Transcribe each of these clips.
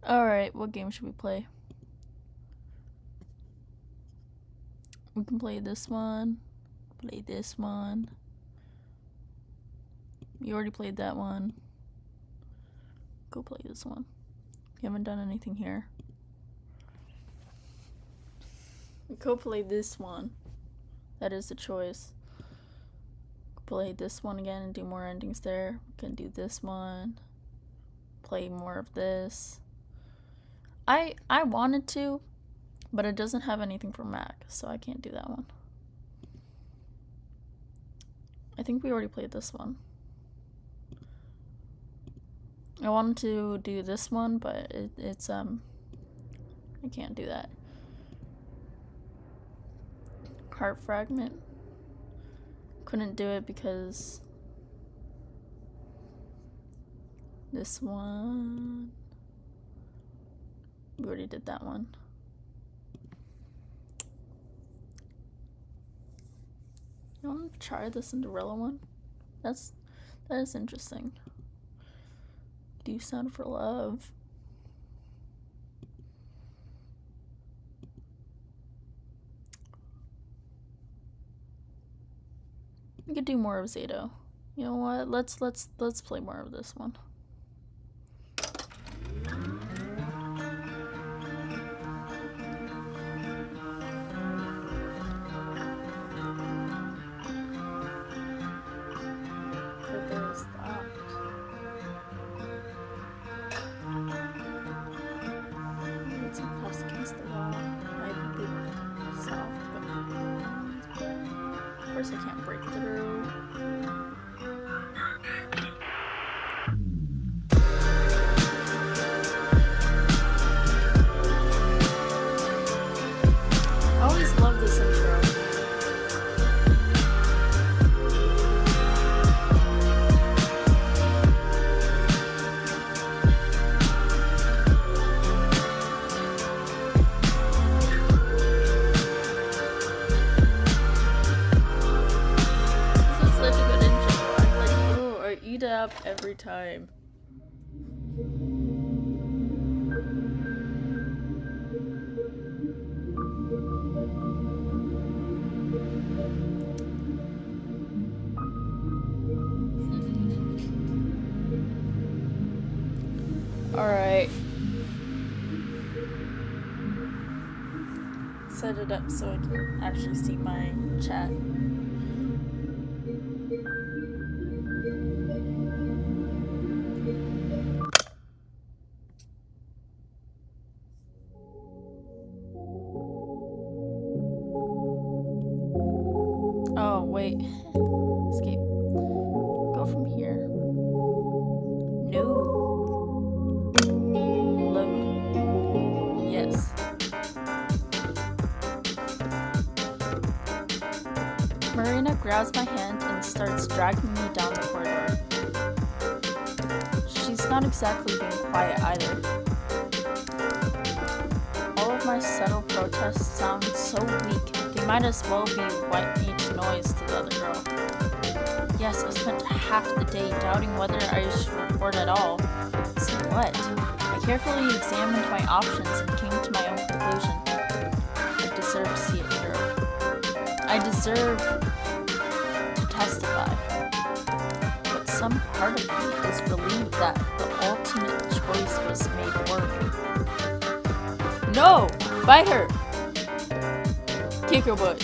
Alright, what game should we play? We can play this one. Play this one. You already played that one. Go play this one. You haven't done anything here. Go play this one. That is the choice. Play this one again and do more endings there. We can do this one. Play more of this. I wanted to, but it doesn't have anything for Mac, so I can't do that one. I think we already played this one. I wanted to do this one, but it's I can't do that. Heart Fragment. Couldn't do it because this one, we already did that one. You want to try the Cinderella one? That is interesting. Do Sound for Love. We could do more of Zato. You know what? Let's play more of this one. Of course I can't break through. I always love this intro. Eat it up every time. Alright. Set it up so I can actually see my chat. Oh, wait. Escape. Go from here. No. Load. Yes. Marina grabs my hand and starts dragging me down the corridor. She's not exactly being quiet either. All of my subtle protests sound so weak. They might as well be white-beach noise to the other girl. Yes, I spent half the day doubting whether I should report at all. So what? I carefully examined my options and came to my own conclusion. I deserve to see it through. I deserve to testify. But some part of me is relieved that the ultimate choice was made work. No! Bite her! Kick her butt.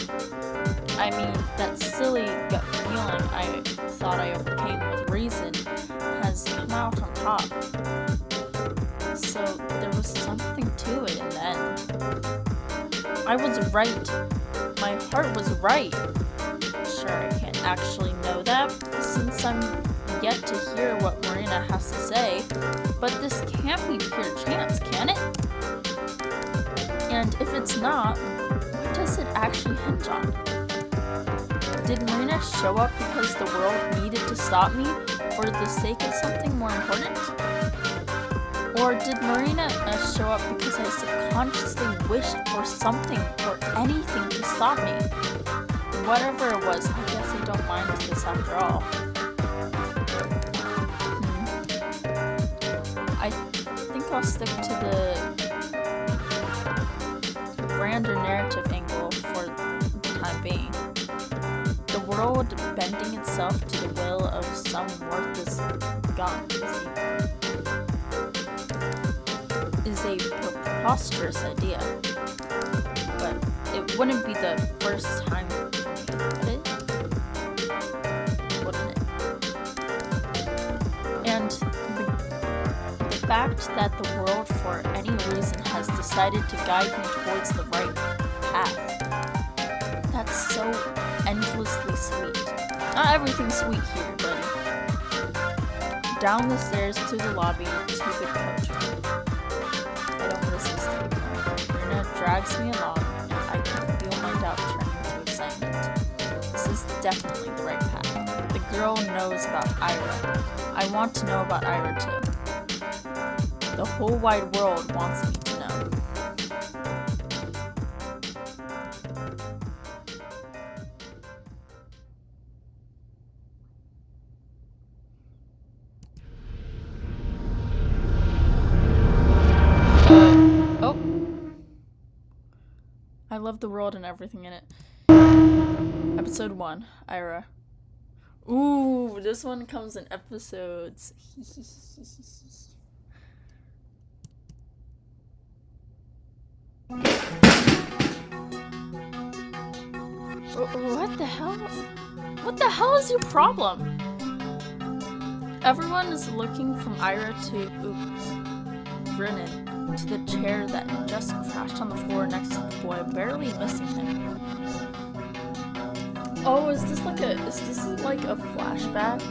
I mean, that silly gut feeling I thought I overcame with reason has come out on top. So there was something to it in the end. I was right. My heart was right. Sure, I can't actually know that since I'm yet to hear what Marina has to say, but this can't be pure chance, can it? And if it's not, what does it actually hinge on? Did Marina show up because the world needed to stop me for the sake of something more important? Or did Marina show up because I subconsciously wished for something or anything to stop me? Whatever it was, I guess I don't mind this after all. I think I'll stick to the grander narrative angle for the time being. The world bending itself to the will of some worthless gun is a preposterous idea, but it wouldn't be the first time, would it? Wouldn't it? And the fact that the world for any reason has decided to guide me towards the right path, that's so endlessly sweet. Not everything's sweet here, buddy. Down the stairs to the lobby to the coach room. I don't resist the coach. Rena drags me along, and I can feel my doubt turning to excitement. This is definitely the right path. The girl knows about Ira. I want to know about Ira too. The whole wide world wants me to know. Oh. I love the world and everything in it. Episode 1, Ira. Ooh, this one comes in episodes. What the hell? What the hell is your problem? Everyone is looking from Ira to Brennan to the chair that just crashed on the floor next to the boy, barely missing him. Oh, is this like a flashback?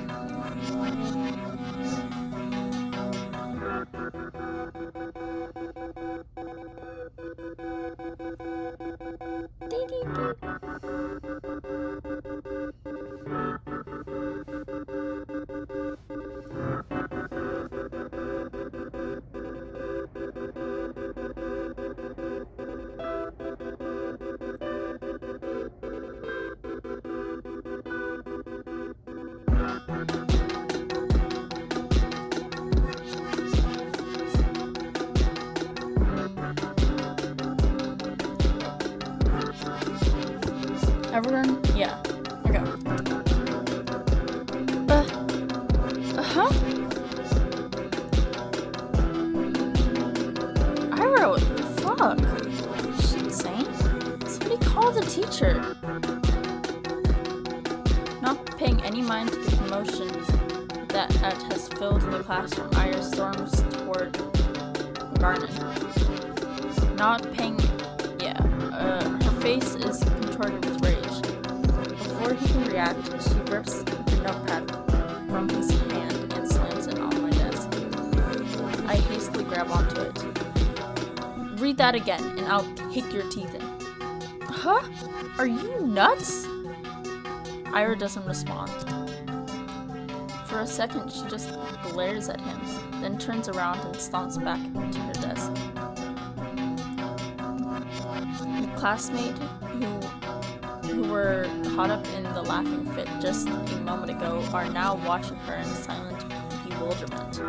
Everyone? Yeah. Okay. Huh? Ira, what the fuck? Is she insane? Somebody call the teacher. Not paying any mind to the commotion that has filled the classroom, Ira storms toward Garnet. Not paying... Yeah. Her face is contorted with rage. Before he can react, she rips the notepad from his hand and slams it on my desk. I hastily grab onto it. Read that again, and I'll kick your teeth in. Huh? Are you nuts? Ira doesn't respond. For a second, she just glares at him, then turns around and stomps back to her desk. The classmate who were caught up in the laughing fit just a moment ago are now watching her in silent bewilderment.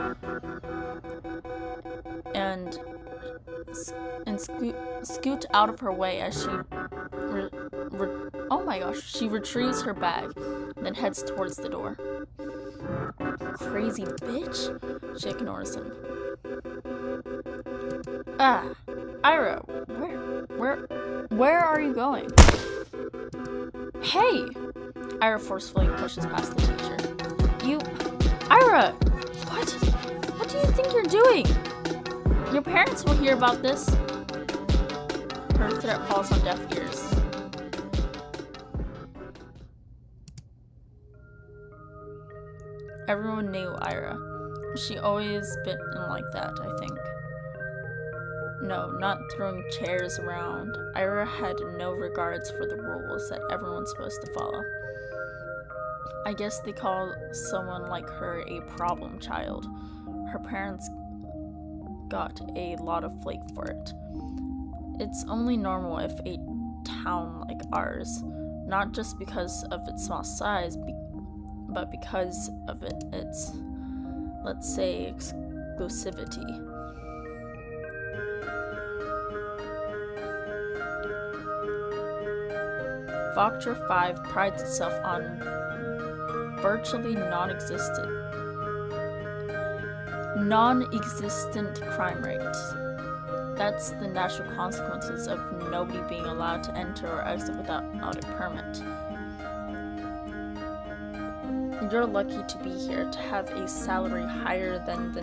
And scoot out of her way as she she retrieves her bag, then heads towards the door. Crazy bitch, she ignores him. Ira, where are you going? Hey! Ira forcefully pushes past the teacher. Ira! What do you think you're doing? Your parents will hear about this. Her threat falls on deaf ears. Everyone knew Ira. She always been like that, I think. No, not throwing chairs around. Ira had no regards for the rules that everyone's supposed to follow. I guess they call someone like her a problem child. Her parents got a lot of flake for it. It's only normal if a town like ours, not just because of its small size, but because of its, let's say, exclusivity. Voctra 5 prides itself on virtually non-existent crime rates. That's the natural consequences of nobody being allowed to enter or exit without a permit. You're lucky to be here, to have a salary higher than the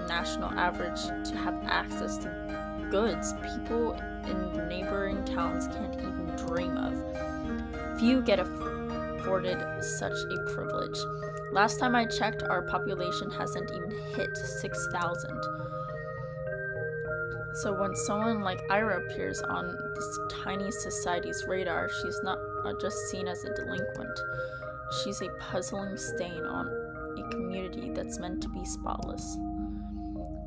national average, to have access to goods people in neighboring towns can't even dream of. Few get afforded such a privilege. Last time I checked, our population hasn't even hit 6,000. So when someone like Ira appears on this tiny society's radar, she's not just seen as a delinquent. She's a puzzling stain on a community that's meant to be spotless.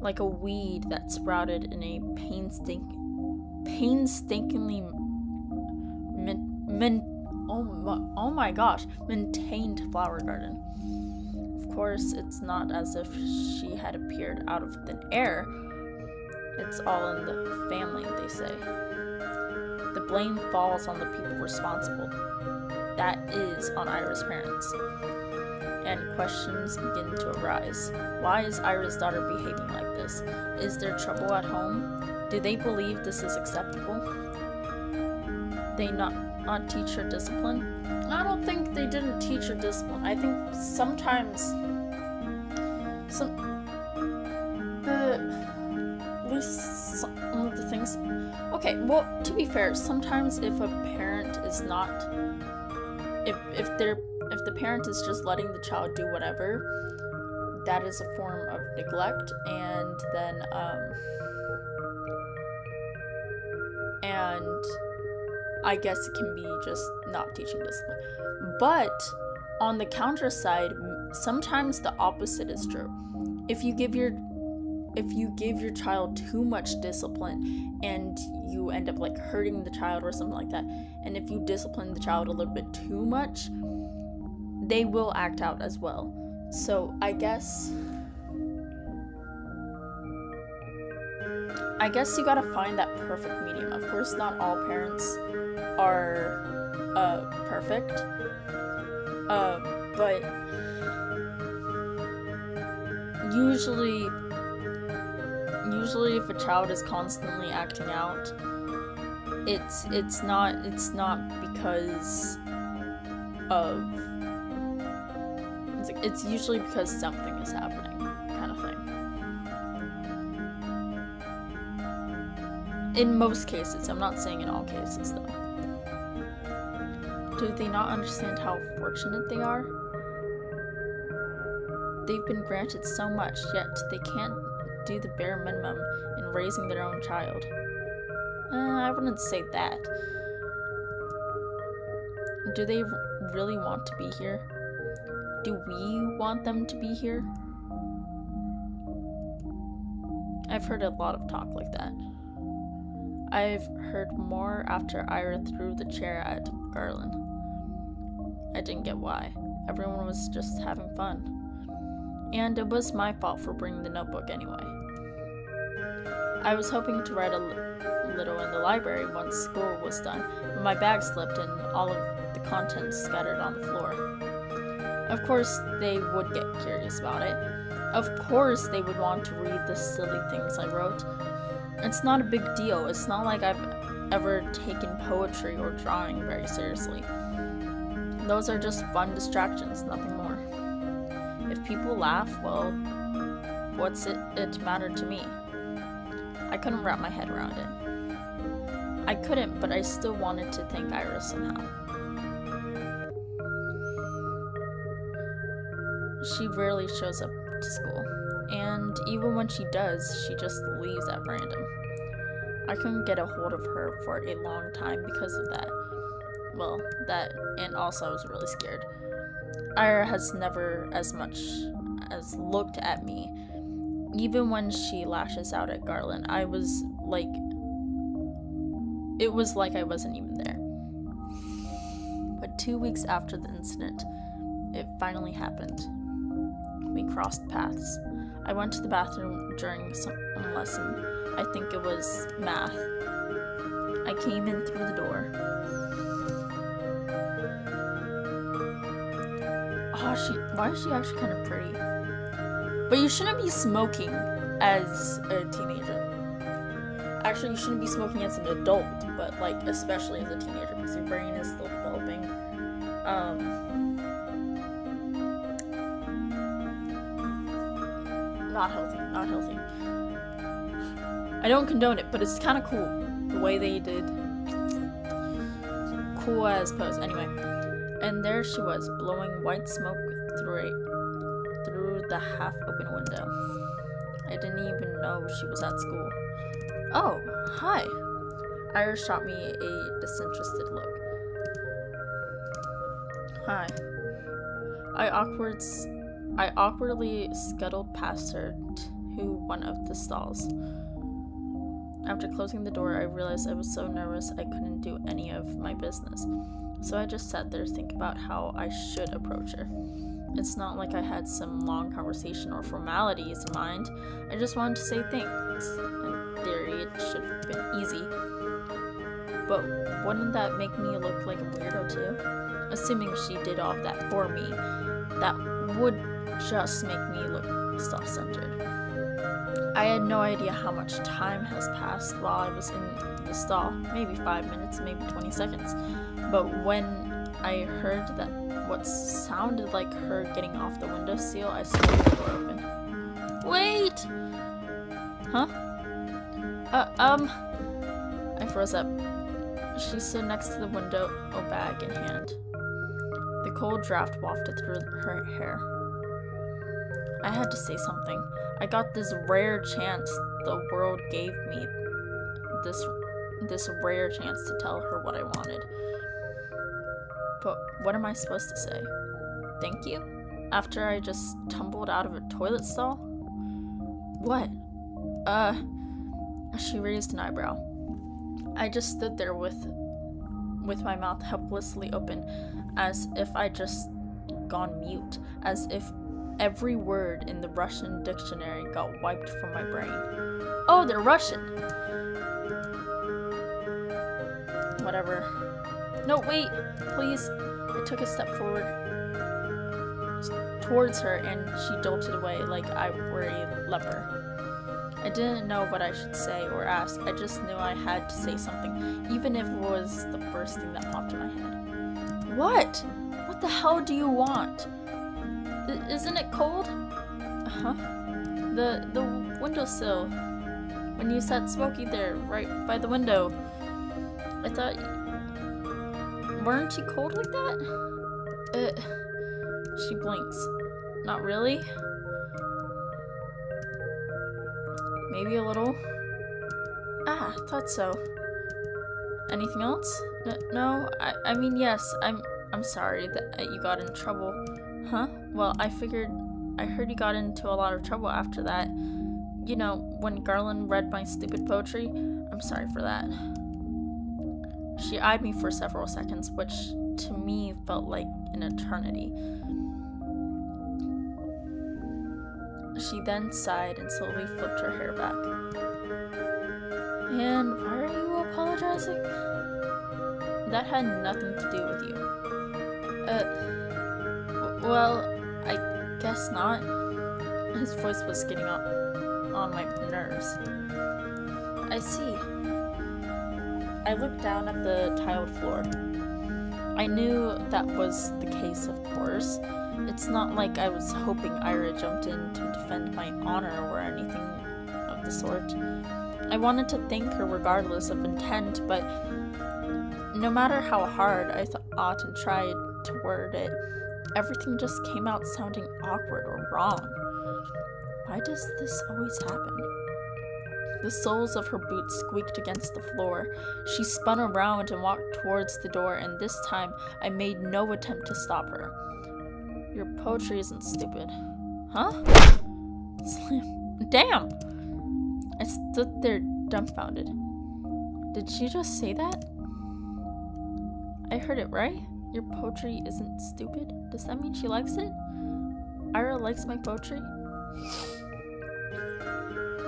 Like a weed that sprouted in a painstakingly maintained flower garden. Of course, it's not as if she had appeared out of thin air. It's all in the family, they say. The blame falls on the people responsible. That is on Ira's parents. And questions begin to arise. Why is Ira's daughter behaving like this? Is there trouble at home? Do they believe this is acceptable? They not teach her discipline? I don't think they didn't teach her discipline. I think sometimes at least some of the things. Okay, well, to be fair, sometimes if a parent is not, if the parent is just letting the child do whatever, that is a form of neglect, and then and I guess it can be just not teaching discipline. But on the counter side, sometimes the opposite is true. If you give your child too much discipline and you end up like hurting the child or something like that, and if you discipline the child a little bit too much, they will act out as well. So I guess you gotta find that perfect medium. Of course, not all parents are perfect, but usually if a child is constantly acting out, it's not because of, it's usually because something is happening, kind of thing. In most cases, I'm not saying in all cases though. Do they not understand how fortunate they are? They've been granted so much, yet they can't do the bare minimum in raising their own child. I wouldn't say that. Do they really want to be here? Do we want them to be here? I've heard a lot of talk like that. I've heard more after Ira threw the chair at Garland. I didn't get why. Everyone was just having fun. And it was my fault for bringing the notebook anyway. I was hoping to write a little in the library once school was done, but my bag slipped and all of the contents scattered on the floor. Of course, they would get curious about it. Of course, they would want to read the silly things I wrote. It's not a big deal. It's not like I've ever taken poetry or drawing very seriously. Those are just fun distractions, nothing more. If people laugh, well, what's it matter to me? I couldn't wrap my head around it. I couldn't, but I still wanted to thank Iris somehow. She rarely shows up to school, and even when she does, she just leaves at random. I couldn't get a hold of her for a long time because of that. Well, that, and also I was really scared. Ira has never as much as looked at me. Even when she lashes out at Garland, it was like I wasn't even there. But 2 weeks after the incident, it finally happened. We crossed paths. I went to the bathroom during some lesson. I think it was math. I came in through the door. Why is she actually kind of pretty? But you shouldn't be smoking as a teenager. Actually, you shouldn't be smoking as an adult, but like especially as a teenager because your brain is still developing. Not healthy. I don't condone it, but it's kind of cool the way they did. Cool as pose. Anyway, and there she was, blowing white smoke through the half-open window. I didn't even know she was at school. Oh, hi. Ira shot me a disinterested look. Hi. I awkwardly scuttled past her to one of the stalls. After closing the door, I realized I was so nervous I couldn't do any of my business. So I just sat there thinking about how I should approach her. It's not like I had some long conversation or formalities in mind. I just wanted to say thanks. In theory, it should have been easy. But wouldn't that make me look like a weirdo too? Assuming she did all of that for me, that would just make me look self-centered. I had no idea how much time has passed while I was in the stall. Maybe 5 minutes, maybe 20 seconds. But when I heard that what sounded like her getting off the windowsill, I swung the door open. Wait! Huh? I froze up. She stood next to the window, a bag in hand. The cold draft wafted through her hair. I had to say something. I got this rare chance the world gave me. This rare chance to tell her what I wanted. But what am I supposed to say? Thank you? After I just tumbled out of a toilet stall? What? She raised an eyebrow. I just stood there with my mouth helplessly open, as if I'd just gone mute, as if every word in the Russian dictionary got wiped from my brain. Oh, they're Russian! Whatever. No, wait! Please! I took a step forward towards her and she jolted away like I were a leper. I didn't know what I should say or ask. I just knew I had to say something, even if it was the first thing that popped in my head. What? What the hell do you want? Isn't it cold? Huh? The windowsill. When you sat smoky there, right by the window. I thought... Weren't you cold like that? She blinks. Not really? Maybe a little? Ah, thought so. Anything else? No, I mean, yes, I'm sorry that you got in trouble. Huh? Well, I heard you got into a lot of trouble after that. You know, when Garland read my stupid poetry. I'm sorry for that. She eyed me for several seconds, which to me felt like an eternity. She then sighed and slowly flipped her hair back. And why are you apologizing? That had nothing to do with you. Well, I guess not. His voice was getting on my nerves. I see. I looked down at the tiled floor. I knew that was the case, of course. It's not like I was hoping Ira jumped in to defend my honor or anything of the sort. I wanted to thank her regardless of intent, but no matter how hard I thought and tried to word it, everything just came out sounding awkward or wrong. Why does this always happen? The soles of her boots squeaked against the floor. She spun around and walked towards the door, and this time I made no attempt to stop her. Your poetry isn't stupid. Huh? Slam. Damn! I stood there dumbfounded. Did she just say that? I heard it right? Your poetry isn't stupid? Does that mean she likes it? Ira likes my poetry?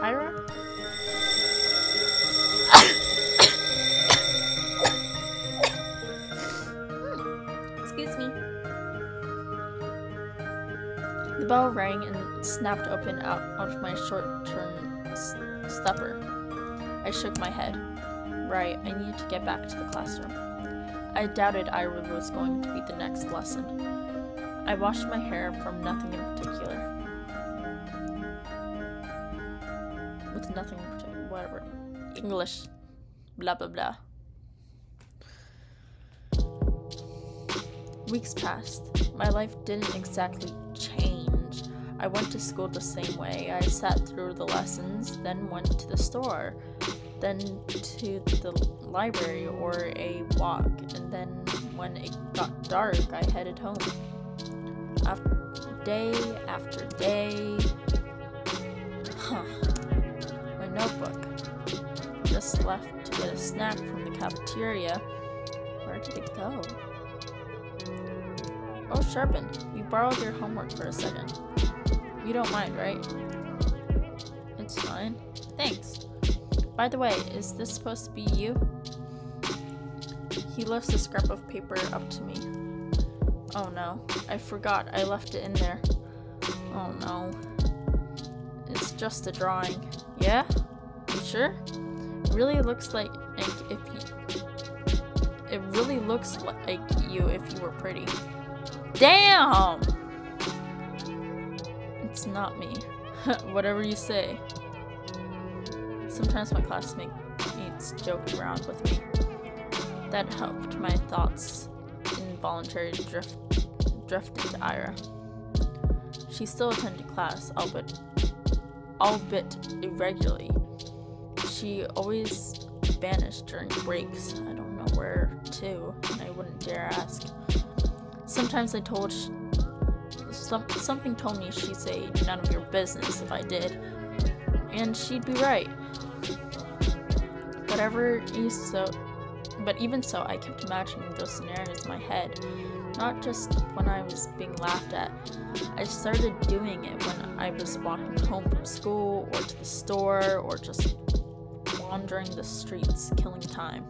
Ira? Excuse me. The bell rang and snapped open out of my short-term stupor. I shook my head. Right, I needed to get back to the classroom. I doubted Ira was going to be the next lesson. I washed my hair from nothing in particular. With nothing in particular, whatever. English. Blah blah blah. Weeks passed. My life didn't exactly change. I went to school the same way. I sat through the lessons, then went to the store, then to the library or a walk, and then when it got dark, I headed home. Day after day. My notebook. Just left to get a snack from the cafeteria. Where did it go? Oh, Sharpen, we borrowed your homework for a second. You don't mind, right? It's fine. Thanks. By the way, is this supposed to be you? He lifts a scrap of paper up to me. Oh no, I forgot I left it in there. Oh no. It's just a drawing. Yeah? You sure? It really looks like you if you were pretty. Damn! It's not me. Whatever you say. Sometimes my classmates joke around with me. That helped my thoughts involuntarily drift into Ira. She still attended class, albeit irregularly. She always vanished during breaks. I don't know where to, and I wouldn't dare ask. Sometimes something told me she'd say none of your business if I did, and she'd be right. But even so, I kept imagining those scenarios in my head, not just when I was being laughed at. I started doing it when I was walking home from school, or to the store, or just wandering the streets, killing time.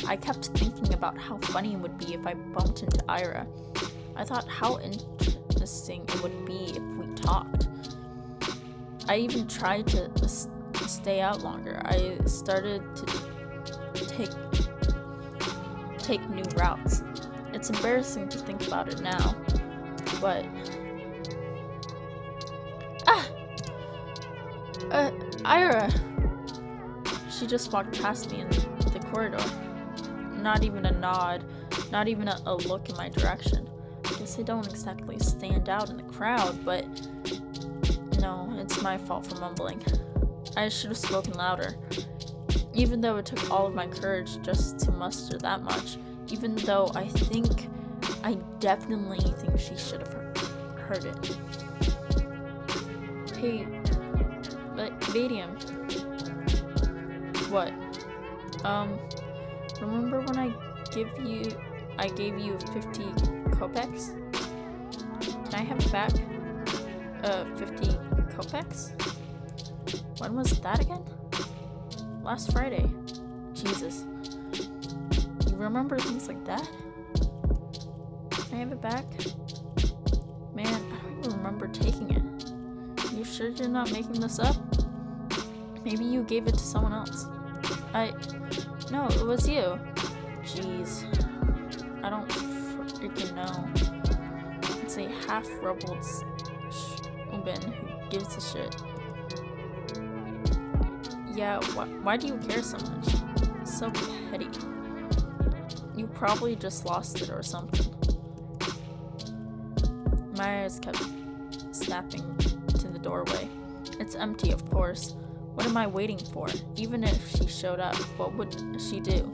I kept thinking about how funny it would be if I bumped into Ira. I thought how interesting it would be if we talked. I even tried to stay out longer. I started to take new routes. It's embarrassing to think about it now, but Ira! She just walked past me in the corridor. Not even a nod, not even a look in my direction. I guess I don't exactly stand out in the crowd, but no, it's my fault for mumbling. I should have spoken louder. Even though it took all of my courage just to muster that much, even though I definitely think she should have heard it. Hey, Vadium. What? Remember when I gave you 50 kopecks? Can I have it back? 50 kopecks? When was that again? Last Friday. Jesus. You remember things like that? Can I have it back? Man, I don't even remember taking it. You sure you're not making this up? Maybe you gave it to someone else. No, it was you. Jeez. I don't freaking know. It's a half-rubbled Ubin who gives a shit. Yeah, why do you care so much? It's so petty. You probably just lost it or something. My eyes kept snapping to the doorway. It's empty, of course. What am I waiting for? Even if she showed up, what would she do?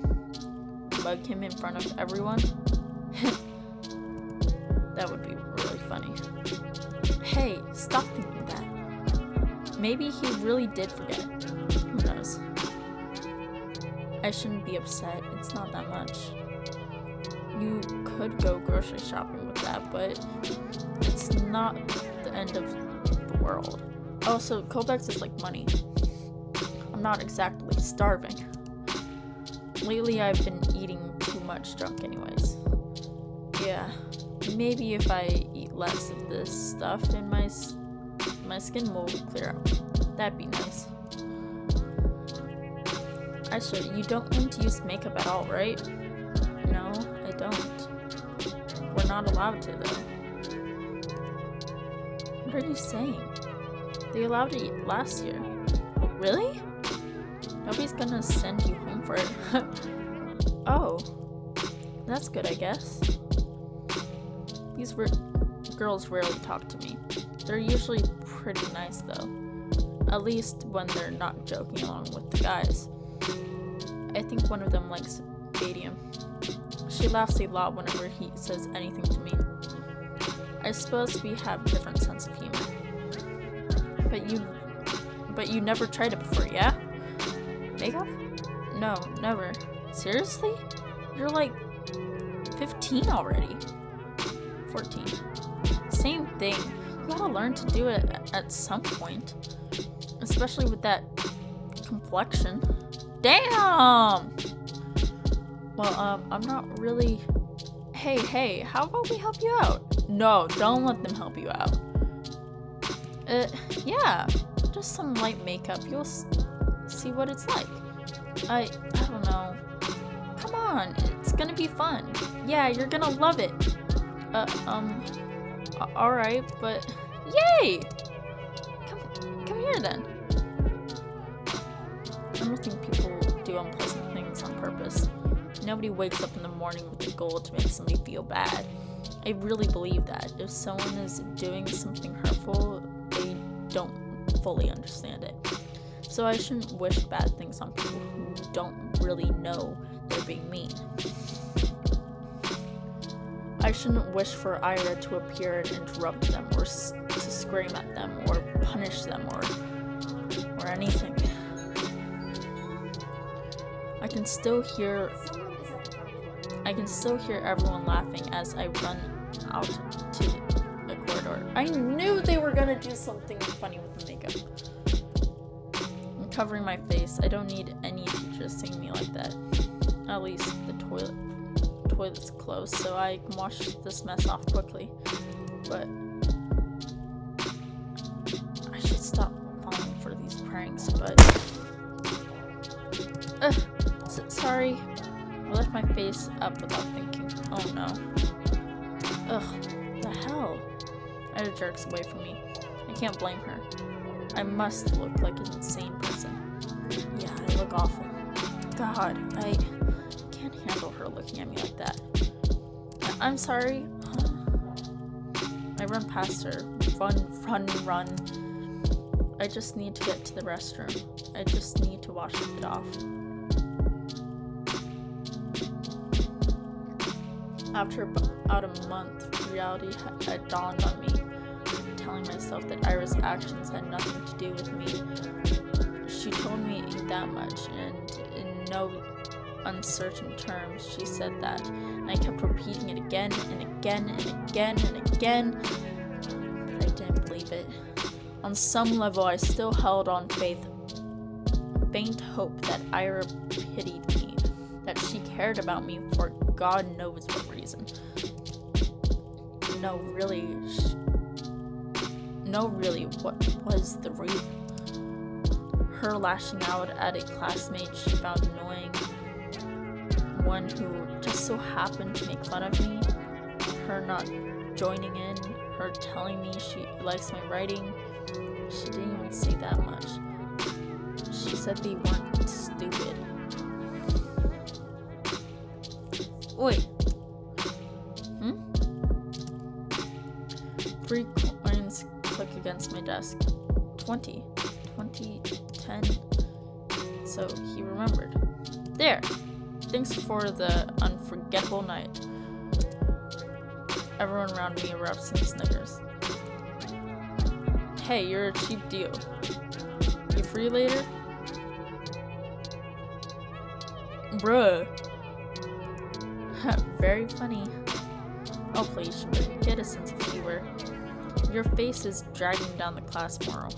Bug him in front of everyone? That would be really funny. Hey, stop thinking that. Maybe he really did forget. Who knows? I shouldn't be upset. It's not that much. You could go grocery shopping with that, but it's not the end of the world. Oh, so kopecks is like money. I'm not exactly starving. Lately I've been eating too much junk anyways. Yeah, maybe if I eat less of this stuff, and my skin will clear out. That'd be nice. Aisha, you don't want to use makeup at all, right? No, I don't. We're not allowed to, though. What are you saying? They allowed it last year. Really? Nobody's gonna send you home for it. Oh. That's good, I guess. These girls rarely talk to me. They're usually pretty nice, though. At least when they're not joking along with the guys. I think one of them likes Vadium. She laughs a lot whenever he says anything to me. I suppose we have a different sense of humor. But you never tried it before, yeah? Makeup? No, never. Seriously? You're like 15 already. 14. Same thing. You gotta learn to do it at some point. Especially with that complexion. Damn! Well, I'm not really... Hey, how about we help you out? No, don't let them help you out. Yeah. Just some light makeup. You'll see what it's like. I don't know. Come on, it's gonna be fun. Yeah, you're gonna love it. Alright, but... Yay! Come here then. I don't think people do unpleasant things on purpose. Nobody wakes up in the morning with the goal to make somebody feel bad. I really believe that. If someone is doing something hurtful, they don't fully understand it. So I shouldn't wish bad things on people who don't really know they're being mean. I shouldn't wish for Ira to appear and interrupt them, or to scream at them, or punish them, or anything. I can still hear everyone laughing as I run out to the corridor. I knew they were gonna do something funny with the makeup. I'm covering my face. I don't need any teachers seeing me like that. At least the toilet's closed, so I can wash this mess off quickly. But I should stop falling for these pranks, but... sorry. I left my face up without thinking. Oh no. Ugh, the hell? Ira jerks away from me. I can't blame her. I must look like an insane person. Yeah, I look awful. God, I can't handle her looking at me like that. I'm sorry. I run past her. Run. I just need to get to the restroom. I just need to wash it off. After about a month, reality had dawned on me, telling myself that Ira's actions had nothing to do with me. She told me that much, and in no uncertain terms, she said that, and I kept repeating it again and again and again and again, but I didn't believe it. On some level, I still held on faint hope that Ira pitied me, that she cared about me for God knows what reason. No, really, what was the reason? Her lashing out at a classmate she found annoying, one who just so happened to make fun of me, her not joining in, her telling me she likes my writing. She didn't even say that much. She said they weren't stupid. Wait. 3 coins click against my desk. 20, 10. So he remembered. There. Thanks for the unforgettable night. Everyone around me erupts in snickers. Hey, you're a cheap deal. You free later? Bruh. Very funny. Oh please, get a sense of humor. Your face is dragging down the class moral.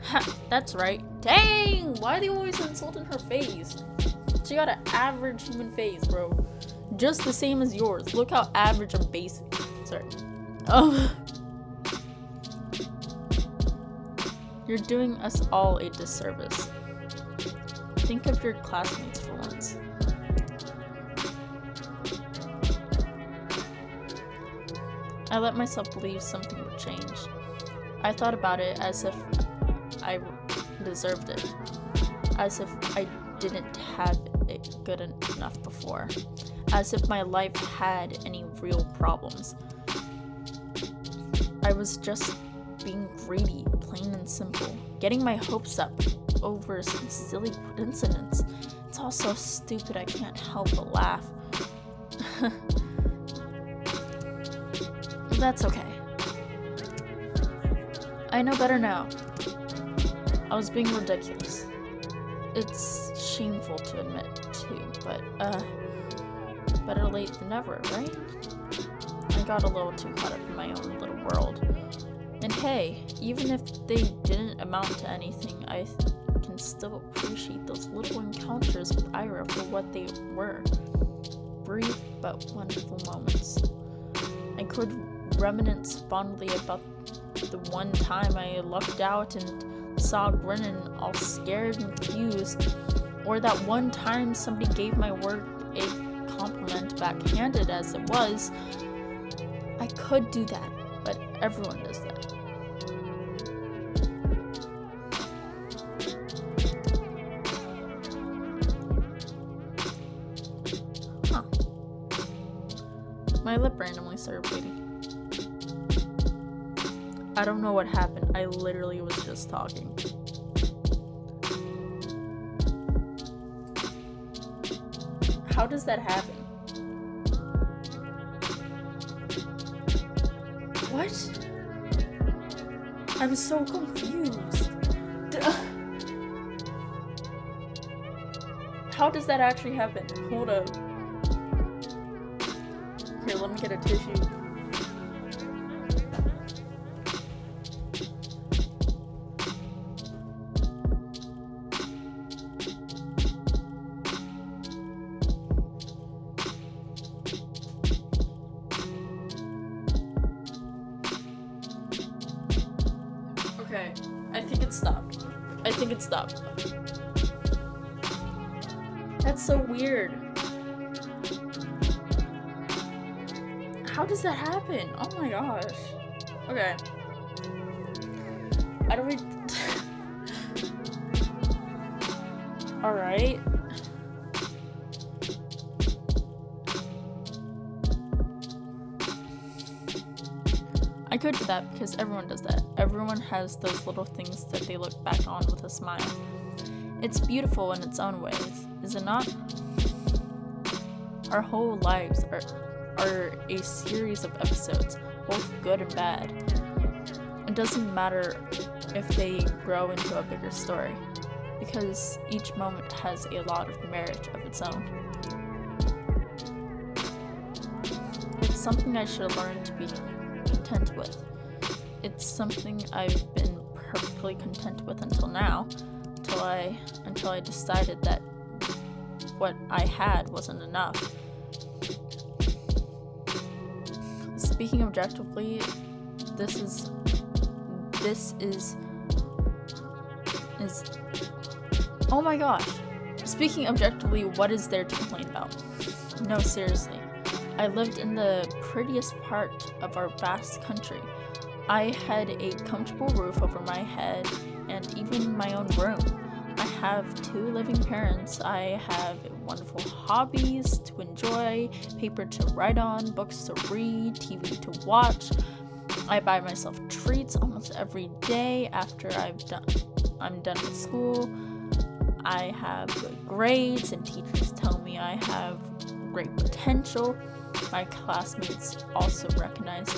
Ha, that's right. Dang! Why are they always insulting her face? She got an average human face, bro. Just the same as yours. Look how average and basic. Sorry. Oh. You're doing us all a disservice. Think of your classmates for once. I let myself believe something would change. I thought about it as if I deserved it. As if I didn't have it good enough before. As if my life had any real problems. I was just being greedy, plain and simple. Getting my hopes up over some silly coincidence. It's all so stupid I can't help but laugh. That's okay. I know better now. I was being ridiculous. It's shameful to admit too, but better late than never, right? I got a little too caught up in my own little world. And hey, even if they didn't amount to anything, I can still appreciate those little encounters with Ira for what they were. Brief but wonderful moments. I could reminisce fondly about the one time I looked out and saw Grinnin all scared and confused, or that one time somebody gave my work a compliment backhanded as it was. I could do that, but everyone does that. Huh. My lip randomly started bleeding. I don't know what happened. I literally was just talking. How does that happen? What? I'm so confused. How does that actually happen? Hold up. Here, let me get a tissue. Okay, I think it stopped. That's so weird. How does that happen? Oh my gosh. Okay. I don't Alright. I could do that because everyone does that. Everyone has those little things that they look back on with a smile. It's beautiful in its own ways, is it not? Our whole lives are a series of episodes, both good and bad. It doesn't matter if they grow into a bigger story, because each moment has a lot of merit of its own. It's something I should learn to be content with. It's something I've been perfectly content with until now, until I decided that what I had wasn't enough. Speaking objectively, this is oh my gosh. Speaking objectively, what is there to complain about? No, seriously. I lived in the prettiest part of our vast country. I had a comfortable roof over my head and even my own room. I have 2 living parents. I have wonderful hobbies to enjoy, paper to write on, books to read, TV to watch. I buy myself treats almost every day after I'm done with school. I have good grades and teachers tell me I have great potential. My classmates also recognize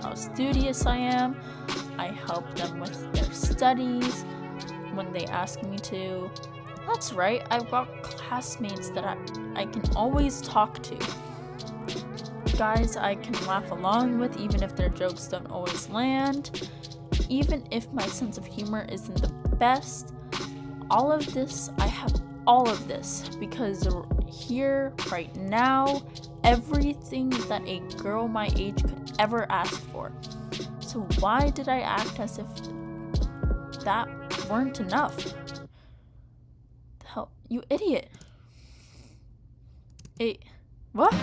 how studious I am. I help them with their studies when they ask me to. That's right, I've got classmates that I can always talk to. Guys I can laugh along with even if their jokes don't always land. Even if my sense of humor isn't the best. I have all of this because here, right now, everything that a girl my age could ever ask for. So why did I act as if that weren't enough? The hell, you idiot. What?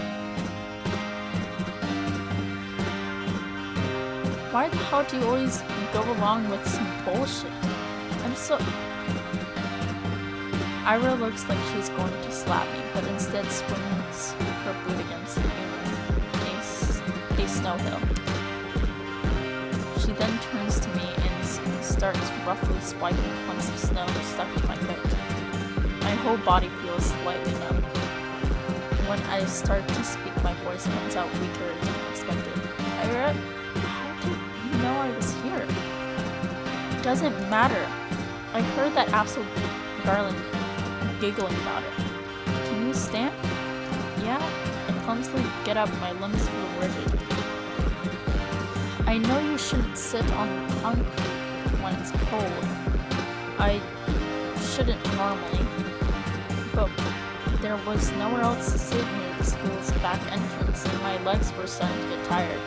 Why the hell do you always go along with some bullshit? Ira looks like she's going to slap me, but instead swings her boot against a snow hill. She then turns to me and starts roughly swiping clumps of snow stuck in my coat. My whole body feels slightly numb. When I start to speak, my voice comes out weaker than expected. Ira, how did you know I was here? It doesn't matter. I heard that asshole Garland giggling about it. Can you stand? Yeah. I clumsily get up, my limbs feel rigid. I know you shouldn't sit on concrete when it's cold. I shouldn't normally, but there was nowhere else to sit near the school's back entrance, and my legs were starting to get tired.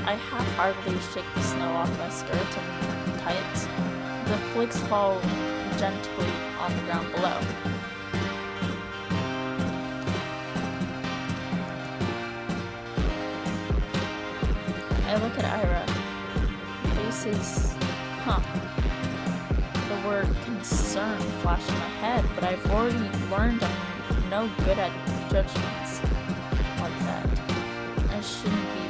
I half-heartedly shake the snow off my skirt and tights. The flakes fall gently on the ground below. I look at Ira. Faces, the word concern flashed in my head, but I've already learned I'm no good at judgments like that. I shouldn't be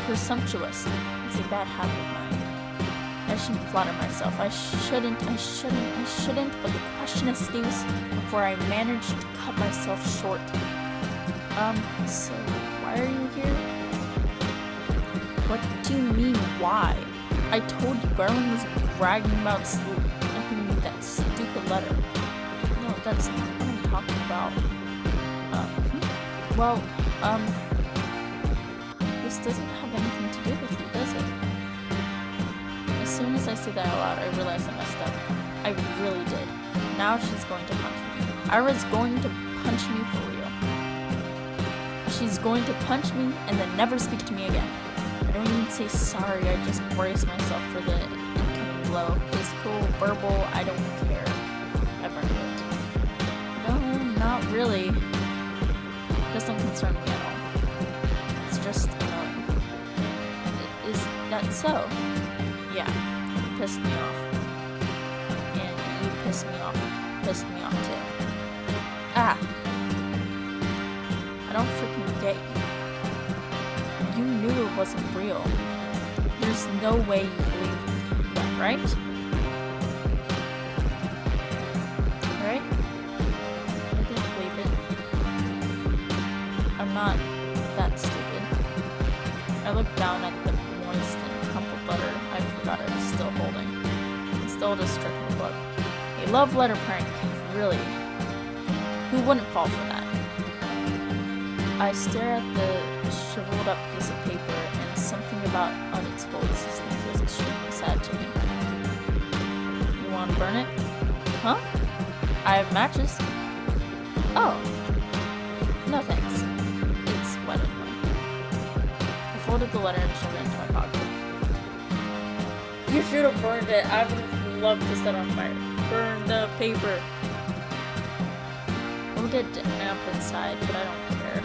presumptuous. It's a bad habit of mine. I shouldn't flatter myself. I shouldn't, but the question escapes before I manage to cut myself short. So why are you here? What do you mean, why? I told you Garland was bragging about slipping me that stupid letter. No, that's not what I'm talking about. This doesn't have anything to do with you, does it? As soon as I say that out loud, I realize I messed up. I really did. Now she's going to punch me. Ira's going to punch me for real. She's going to punch me and then never speak to me again. I don't even say sorry, I just brace myself for the incoming blow. Physical, verbal, I don't care. I've earned it. No, not really. It doesn't concern me at all. It's just annoying. Is that so? Yeah, you pissed me off. And you pissed me off too. I don't freaking get you. You knew it wasn't real. There's no way you believed that, right? Right? I didn't believe it. I'm not that stupid. I looked down at the moist and crumpled letter I forgot I was still holding. It's still a stricken look. A love letter prank, really. Who wouldn't fall for that? I stare at the shriveled up piece of paper, and something about its whole existence feels extremely sad to me. You want to burn it? Huh? I have matches. Oh. No thanks. It's wet anyway. I folded the letter and shoved it into my pocket. You should have burned it. I would have loved to set on fire. Burn the paper. It'll get damp inside, but I don't care.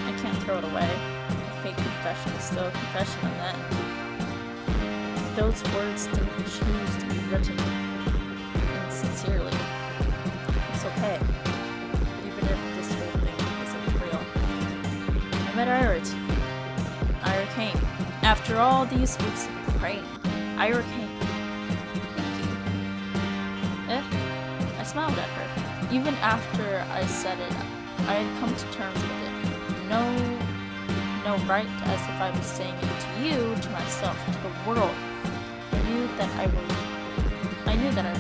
I can't throw it away. A fake confession is still a confession in that. Those words didn't choose to be written insincerely. It's okay. Even if this whole thing isn't real. I met Ira too. Ira came. After all these weeks of praying, Ira came. I smiled at her. Even after I said it, I had come to terms with it. No right, as if I was saying it to you, to myself, to the world. I knew that I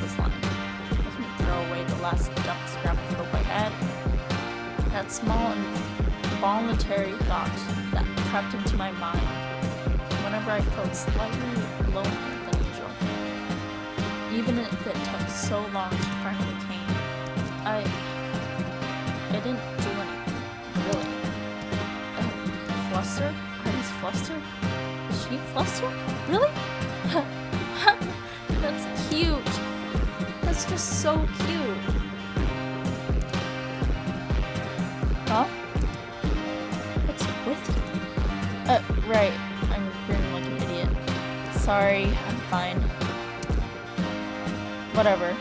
was lying. I couldn't throw away the last scrap of hope I had. That small involuntary thought that crept into my mind whenever I felt slightly lonelier than usual. Even if it took so long to finally came, I didn't do anything, really. Fluster? Ivy's Fluster? Is she Fluster? Really? That's cute. That's just so cute. Huh? What's with you? Right. I'm grinning like an idiot. Sorry, I'm fine. Whatever.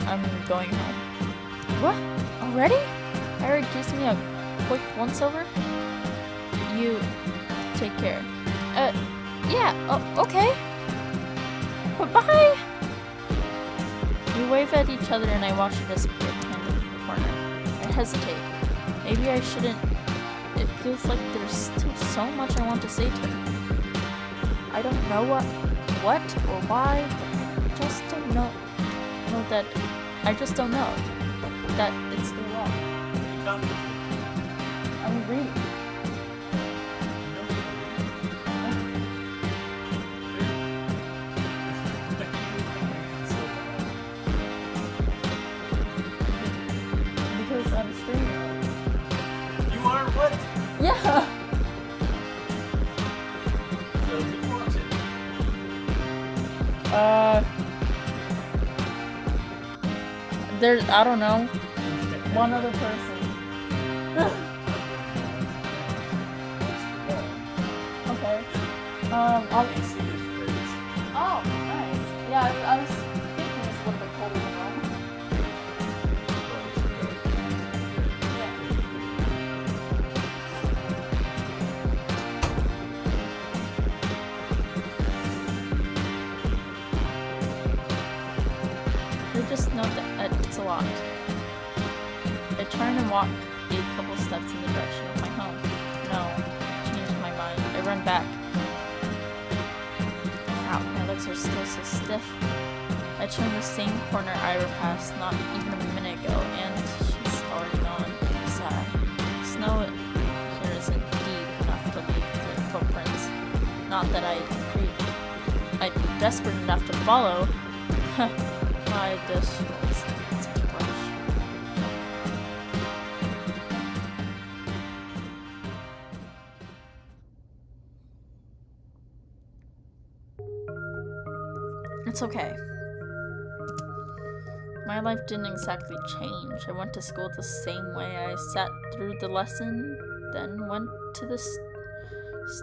I'm going home. What? Already? Ira gives me a quick once-over? You take care. Yeah, okay. Bye! We wave at each other and I watch her disappear behind the corner. I hesitate. Maybe I shouldn't. It feels like there's still so much I want to say to her. I don't know what or why, but I just don't know that. I just don't know that it's still wrong. I'm reading. Because I'm streaming. You are what? Yeah. So who's watching? There's, I don't know, one other person. Okay. I'll see his face. Oh, nice. Yeah, I was thinking it's a little bit colder than normal. I just know that it's a lot. I turn and walk a couple steps in the direction of my home. No, changed my mind. I run back. Ow, my legs are still so stiff. I turn the same corner Ira passed not even a minute ago, and she's already gone. Sad. Snow here isn't deep enough to leave clear footprints. Not that I'd be desperate enough to follow. My dish was such a brush. It's okay. My life didn't exactly change. I went to school the same way. I sat through the lesson, then went to the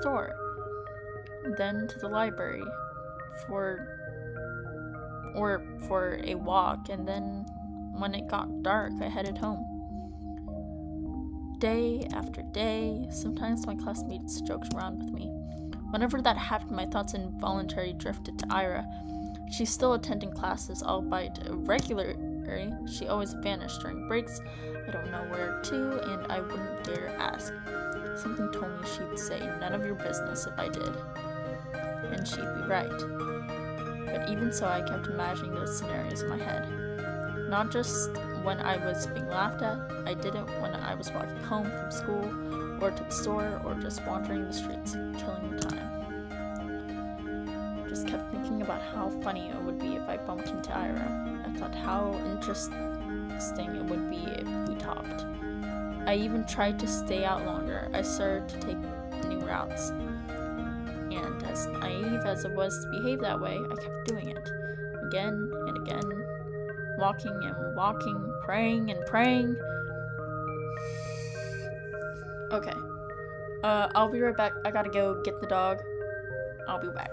store, then to the library for a walk, and then when it got dark, I headed home. Day after day, sometimes my classmates joked around with me. Whenever that happened, my thoughts involuntarily drifted to Ira. She's still attending classes, albeit irregularly. She always vanished during breaks. I don't know where to, and I wouldn't dare ask. Something told me she'd say none of your business if I did. And she'd be right. But even so, I kept imagining those scenarios in my head. Not just when I was being laughed at, I did it when I was walking home from school, or to the store, or just wandering the streets, killing the time. Just kept thinking about how funny it would be if I bumped into Ira. I thought how interesting it would be if we talked. I even tried to stay out longer. I started to take new routes. And as naive as it was to behave that way, I kept doing it. Again and again. Walking and walking, praying and praying. Okay. I'll be right back. I gotta go get the dog. I'll be back.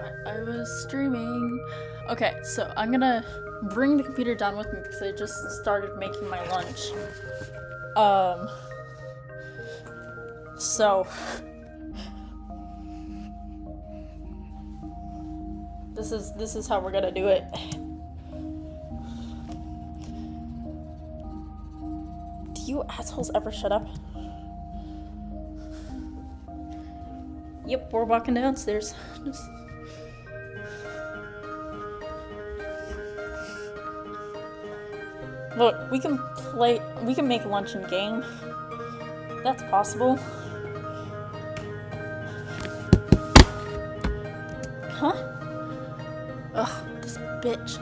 forgot I was streaming. Okay, so I'm gonna bring the computer down with me because I just started making my lunch. So this is how we're gonna do it. Do you assholes ever shut up? Yep, we're walking downstairs. Look, we can make lunch in game. That's possible. Huh? Ugh, this bitch.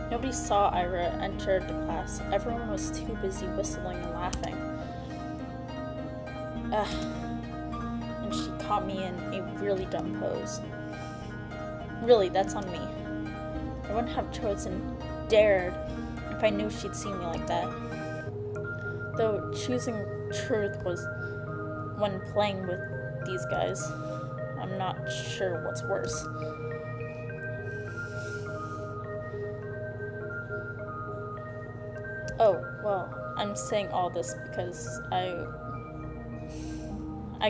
Nobody saw Ira enter the class. Everyone was too busy whistling and laughing. And she caught me in a really dumb pose. Really, that's on me. I wouldn't have chosen dared if I knew she'd see me like that. Though choosing truth was when playing with these guys. I'm not sure what's worse. Oh, well, I'm saying all this because I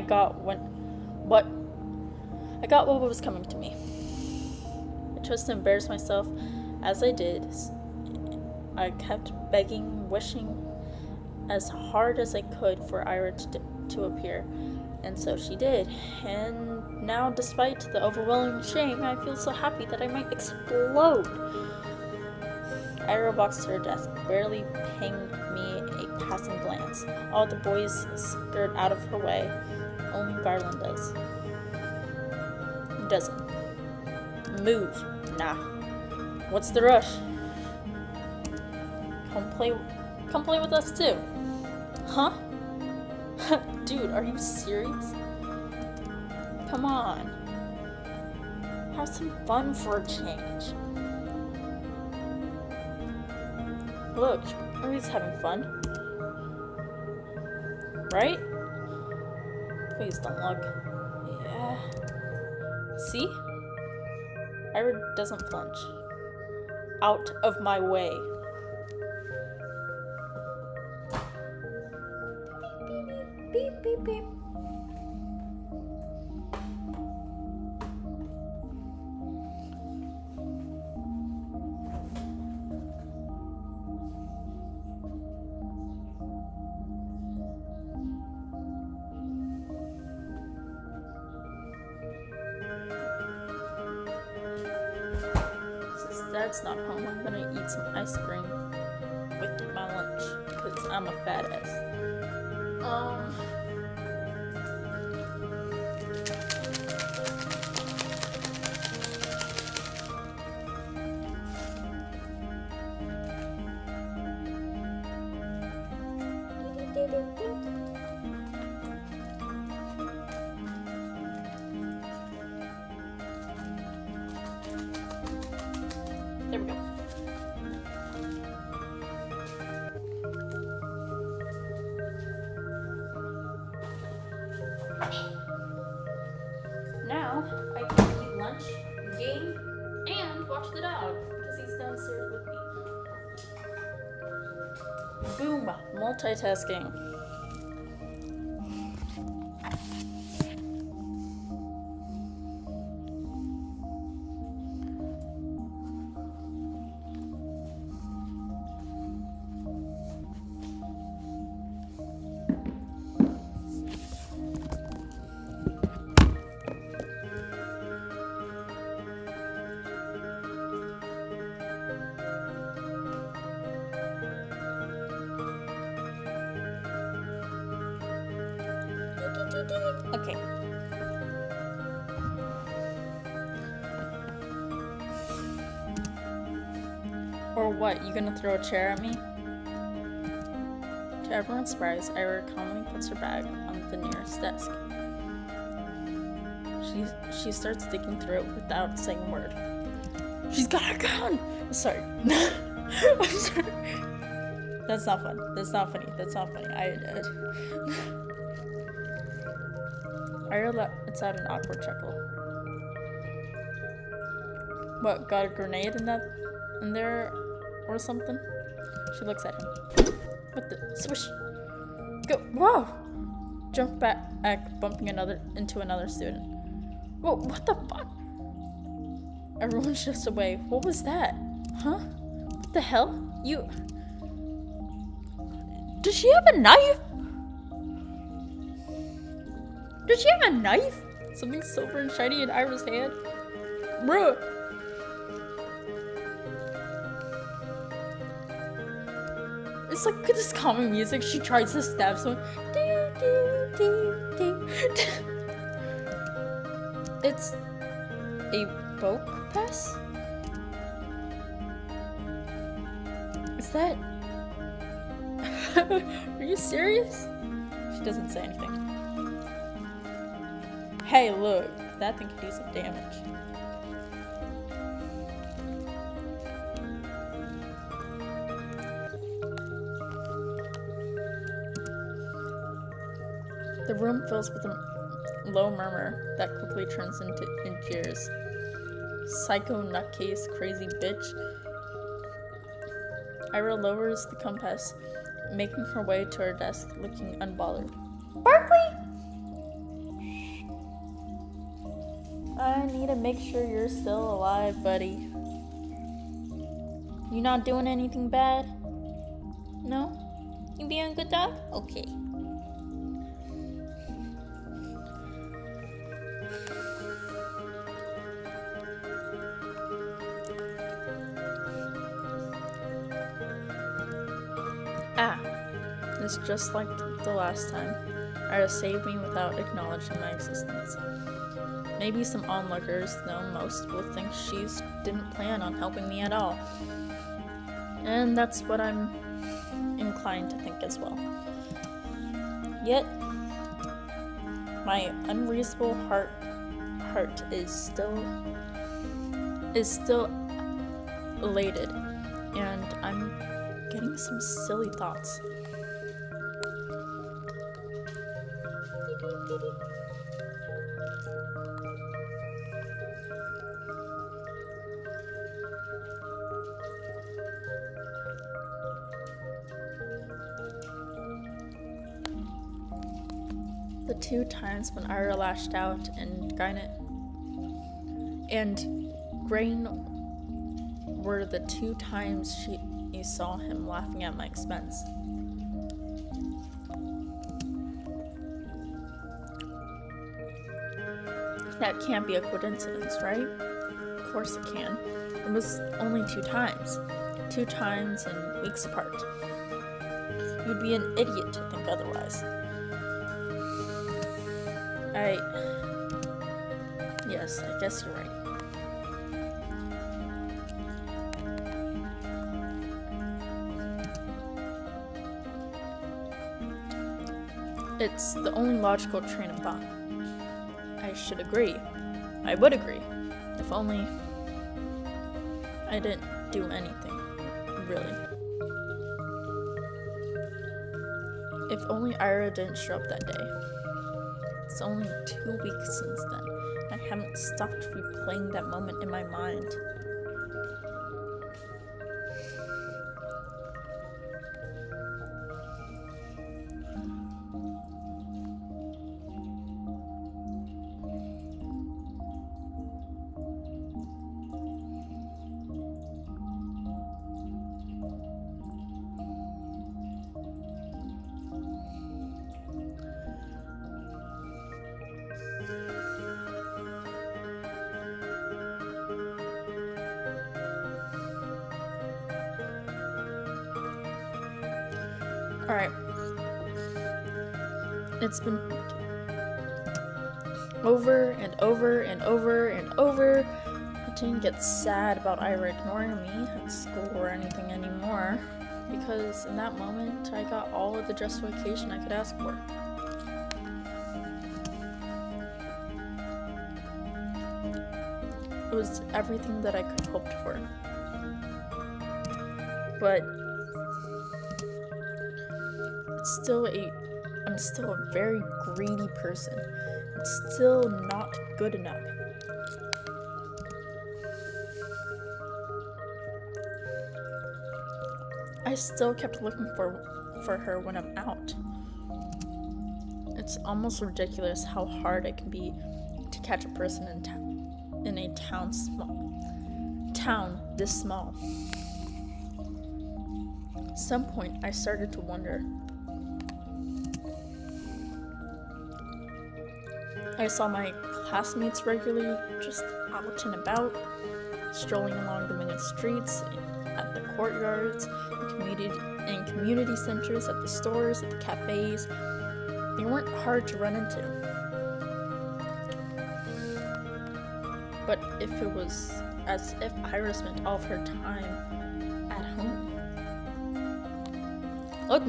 got what was coming to me. I chose to embarrass myself as I did. I kept begging, wishing as hard as I could for Ira to appear, and so she did. And now, despite the overwhelming shame, I feel so happy that I might explode. Ira walks to her desk, barely paying me a passing glance. All the boys skirt out of her way. Only Garland does. He doesn't. Move. Nah. What's the rush? Come play with us too. Huh? Dude, are you serious? Come on. Have some fun for a change. Look, everybody's having fun. Right? Please don't look. Yeah. See? Ira doesn't flinch. Out of my way. Beep, beep, beep, beep. Since Dad's not home, I'm gonna eat some ice cream with my lunch, because I'm a fat ass. There we go. Now I can eat lunch, game, and watch the dog because he's downstairs with me. Boom! Multitasking. Okay. Or what? You gonna throw a chair at me? To everyone's surprise, Ira calmly puts her bag on the nearest desk. She starts digging through it without saying a word. She's got a gun! Sorry. I'm sorry. That's not fun. That's not funny. That's not funny. I did. Ira lets out an awkward chuckle. What, got a grenade in there or something? She looks at him. What the swish? Go, whoa! Jump back, bumping into another student. Whoa, what the fuck? Everyone's just away. What was that? Huh? What the hell? You... Does she have a knife? Does she have a knife? Something silver and shiny in Ira's hand? Bruh! It's like this calming music. She tries to stab someone. It's a boke pass? Is that... Are you serious? She doesn't say anything. Hey, look. That thing could do some damage. The room fills with a low murmur that quickly turns into jeers. Psycho nutcase, crazy bitch. Ira lowers the compass, making her way to her desk, looking unbothered. Barkley! I need to make sure you're still alive, buddy. You not doing anything bad? No? You being a good dog? Okay. Ah, it's just like the last time. Ira saved me without acknowledging my existence. Maybe some onlookers, though most will think she didn't plan on helping me at all. And that's what I'm inclined to think as well. Yet, my unreasonable heart is still elated, and I'm getting some silly thoughts. The two times when Ira lashed out and Grain were the two times you saw him laughing at my expense. That can't be a coincidence, right? Of course it can. It was only 2 times. 2 times and weeks apart. You'd be an idiot to think otherwise. Yes, I guess you're right. It's the only logical train of thought. I should agree. I would agree. If only I didn't do anything, really. If only Ira didn't show up that day. It's only 2 weeks since then. I haven't stopped replaying that moment in my mind. Alright. It's been over and over and over and over. I didn't get sad about Ira ignoring me at school or anything anymore, because in that moment I got all of the justification I could ask for. It was everything that I could have hoped for. But I'm still a very greedy person. It's still not good enough. I still kept looking for her when I'm out. It's almost ridiculous how hard it can be to catch a person in a town this small. At some point, I started to wonder. I saw my classmates regularly, just out and about, strolling along the main streets, at the courtyards, in community centers, at the stores, at the cafes. They weren't hard to run into. But if it was as if Ira spent all of her time at home. Look,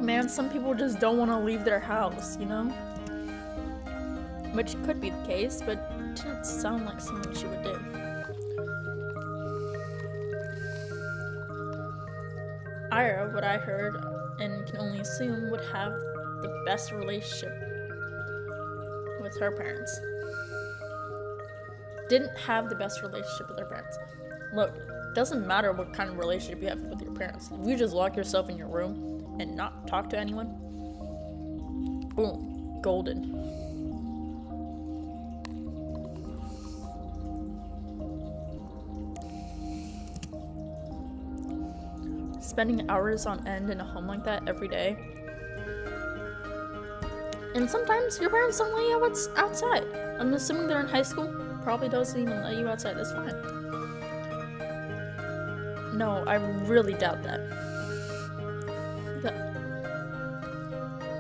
man, some people just don't want to leave their house, you know? Which could be the case, but it didn't sound like something she would do. Ira, what I heard, and can only assume, would have the best relationship with her parents. Didn't have the best relationship with her parents. Look, it doesn't matter what kind of relationship you have with your parents. If you just lock yourself in your room and not talk to anyone, boom, golden. Spending hours on end in a home like that every day. And sometimes your parents don't let you outside. I'm assuming they're in high school. Probably doesn't even let you outside. That's fine. No, I really doubt that.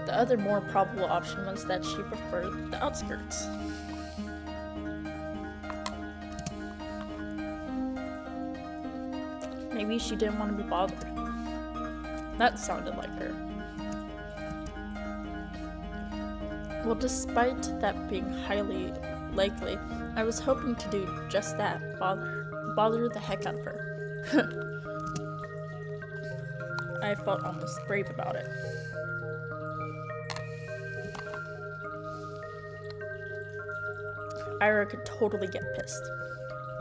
The other more probable option was that she preferred the outskirts. Maybe she didn't want to be bothered. That sounded like her. Well, despite that being highly likely, I was hoping to do just that, bother the heck out of her. I felt almost brave about it. Ira could totally get pissed.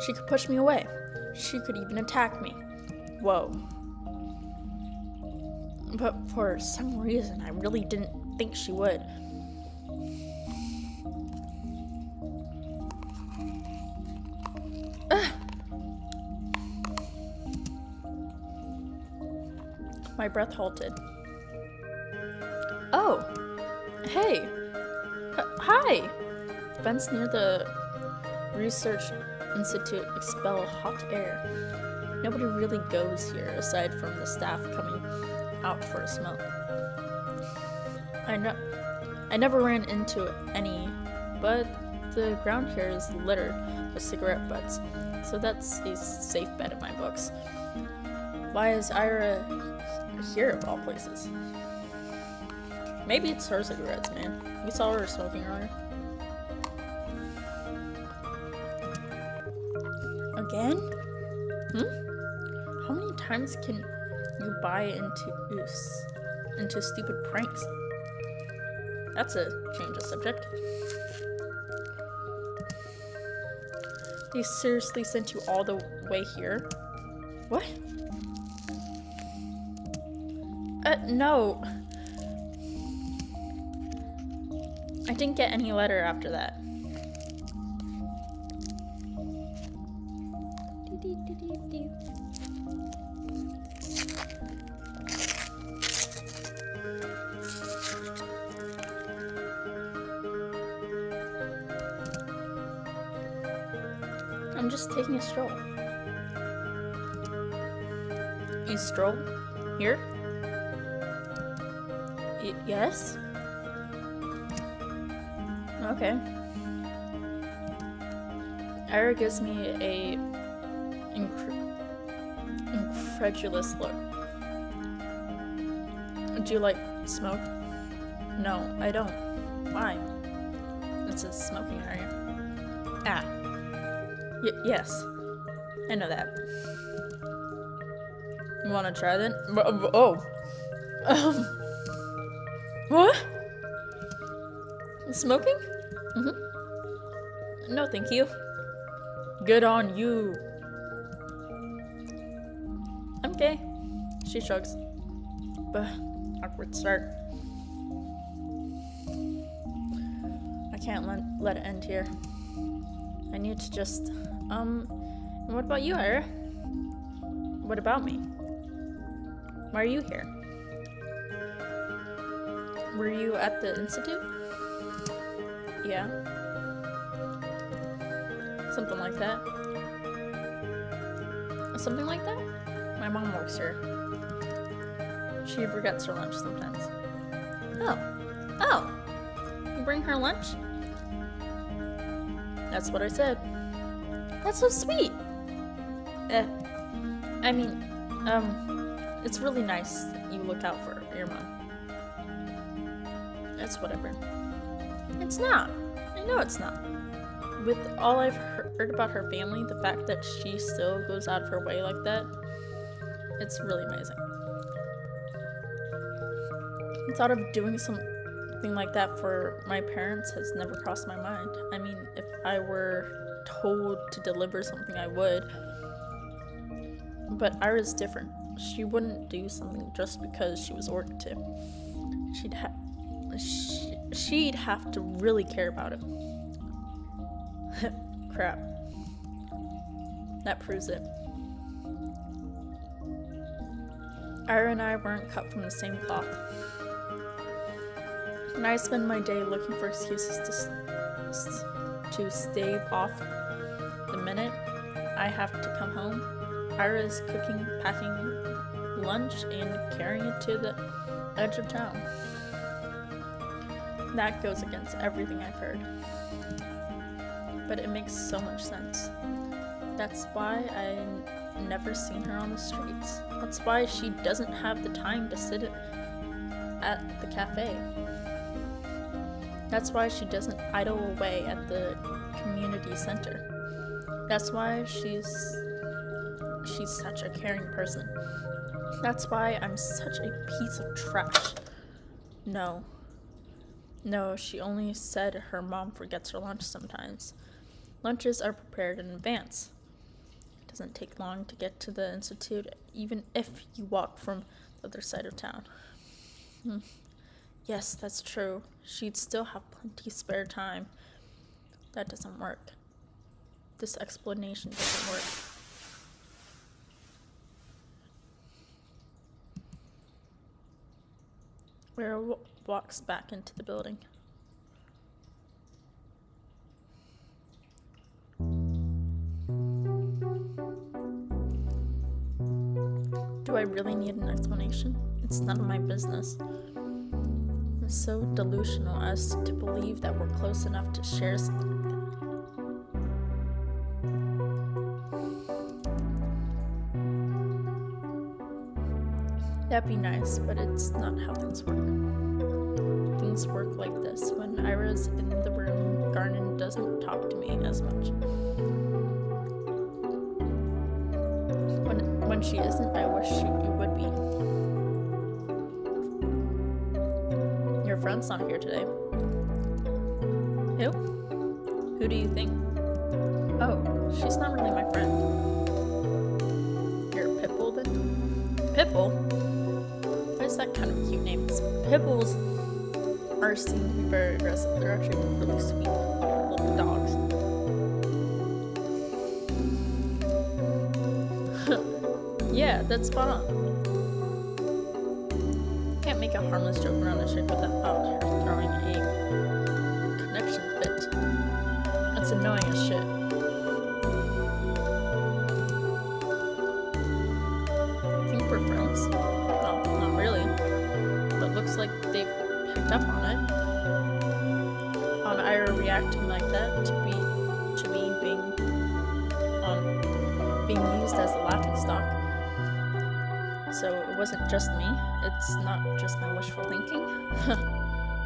She could push me away. She could even attack me. Whoa. But for some reason, I really didn't think she would. My breath halted. Oh! Hey! Hi! Vents near the Research Institute expel hot air. Nobody really goes here aside from the staff coming out for a smoke. I never ran into any, but the ground here is littered with cigarette butts, so that's a safe bet in my books. Why is Ira here of all places? Maybe it's her cigarettes, man. We saw her smoking earlier. Again? How many times can you buy into stupid pranks? That's a change of subject. They seriously sent you all the way here? What? No. I didn't get any letter after that. I'm just taking a stroll. You stroll? Here? Yes? Okay. Ira gives me a incredulous look. Do you like smoke? No, I don't. Why? It's a smoking area. Ah. Yes. I know that. You wanna try then? Oh. What? Smoking? No, thank you. Good on you. Okay. She shrugs. But awkward start. I can't let it end here. I need to just, and what about you, Ira? What about me? Why are you here? Were you at the institute? Yeah. Something like that. Something like that? My mom works here. She forgets her lunch sometimes. Oh! You bring her lunch? That's what I said. That's so sweet! I mean, it's really nice that you look out for your mom. It's whatever. It's not. I know it's not. With all I've heard about her family, the fact that she still goes out of her way like that, it's really amazing. The thought of doing something like that for my parents has never crossed my mind. I mean, if I were told to deliver something, I would. But Ira's different. She wouldn't do something just because she was ordered to. She'd have to really care about it. Crap. That proves it. Ira and I weren't cut from the same cloth. And I spend my day looking for excuses to stave off the minute I have to come home. Ira is cooking, packing lunch, and carrying it to the edge of town. That goes against everything I've heard. But it makes so much sense. That's why I've never seen her on the streets. That's why she doesn't have the time to sit at the cafe. That's why she doesn't idle away at the community center. That's why she's such a caring person. That's why I'm such a piece of trash. No, she only said her mom forgets her lunch sometimes. Lunches are prepared in advance. It doesn't take long to get to the institute, even if you walk from the other side of town. Yes, that's true. She'd still have plenty spare time. That doesn't work. This explanation doesn't work. Ira walks back into the building. Do I really need an explanation? It's none of my business. I'm so delusional as to believe that we're close enough to share something like that. That'd be nice, but it's not how things work. Things work like this. When Ira's in the room, Garnon doesn't talk to me as much. When she isn't, I wish she would be. Your friend's not here today. Who? Who do you think? Oh, she's not really my friend. You're a Pitbull then? Pitbull? What is that kind of a cute name? Pitbulls are seen to be very aggressive. They're actually really sweet little dogs. Yeah, that's spot on. Can't make a harmless joke around a chick without her throwing a connection fit. That's annoying as shit. Think we're friends? Well, not really. But looks like they've picked up on it. On Ira reacting like that to me being used as a laughingstock. So it wasn't just me. It's not just my wishful thinking.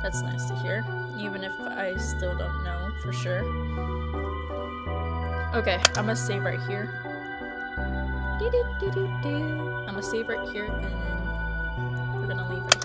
That's nice to hear, even if I still don't know for sure. Okay, I'm gonna save right here. I'm gonna save right here, and then we're gonna leave right